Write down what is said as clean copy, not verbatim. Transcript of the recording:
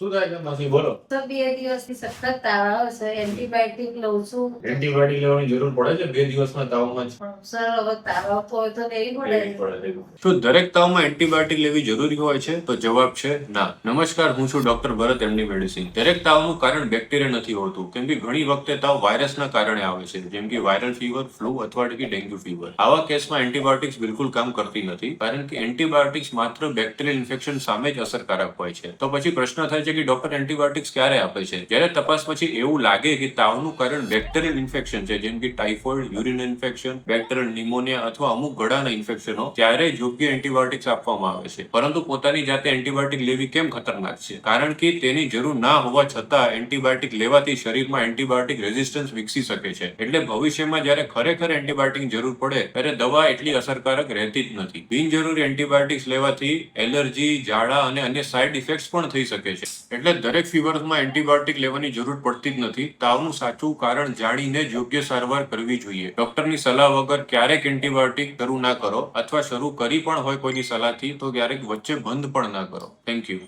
શું થાય છે માસી બોલો? તો 2 દિવસથી સખત તાવ આવે છે, એન્ટીબાયોટિક લઉં છું. એન્ટીબાયોટિક લેવાની જરૂર પડે છે 2 દિવસના તાવમાં જ? પણ સર હવે તાવ આવતો હોય તો લેવી લેવી પડે. પડે. શું દરેક તાવમાં એન્ટીબાયોટિક લેવી જરૂરી હોય છે? તો જવાબ છે ના. નમસ્કાર, હું છું ડોક્ટર ભરત, એમડી મેડિસિન. દરેક તાવનું કારણ બેક્ટેરિયા નથી હોતું, કેમ કે ઘણી વખતે તાવ વાયરસના કારણે આવે છે, જેમ કે વાયરલ ફીવર, ફ્લૂ અથવા કે ડેન્ગ્યુ ફીવર. આવા કેસમાં એન્ટીબાયોટિક્સ બિલકુલ કામ કરતી નથી, કારણ કે એન્ટીબાયોટિક્સ માત્ર બેક્ટેરિયલ ઇન્ફેક્શન સામે જ અસરકારક હોય છે. તો પછી પ્રશ્ન થાય છે કે ડોક્ટર એન્ટીબાયોટિક્સ ક્યારે આપે છે? જ્યારે તપાસ પછી એવું લાગે કે તાવનું કારણ બેક્ટેરિયલ ઇન્ફેક્શન છે, જેમ કે typhoid, urine infection, bacterial pneumonia અથવા અમુક ગળાના ઇન્ફેક્શનો, ત્યારે યોગ્ય એન્ટીબાયોટિક્સ આપવામાં આવે છે. પરંતુ પોતાની જાતે એન્ટીબાયોટિક લેવી કેમ ખતરનાક છે? કારણ કે તેની જરૂર ના હોવા છતાં એન્ટીબાયોટિક લેવાથી શરીરમાં એન્ટીબાયોટિક રેઝિસ્ટન્સ વિકસી શકે છે. એટલે ભવિષ્યમાં જ્યારે ખરેખર એન્ટીબાયોટિકની જરૂર પડે ત્યારે દવા એટલી અસરકારક રહેતી જ નથી. બિનજરૂરી એન્ટીબાયોટિક્સ લેવાથી એલર્જી, ઝાડા અને અન્ય સાઇડ ઇફેક્ટ્સ પણ થઈ શકે છે. એટલે દરેક ફીવરમાં એન્ટીબાયોટિક લેવાની જરૂર પડતી જ નથી. તાવનું સાચું કારણ જાણીને જ યોગ્ય સારવાર કરવી જોઈએ. ડોક્ટરની સલાહ વગર ક્યારેક એન્ટીબાયોટિક શરૂ ના કરો, અથવા શરૂ કરી પણ હોય કોઈની સલાહથી તો ક્યારેક વચ્ચે બંધ પણ ના કરો. Thank you.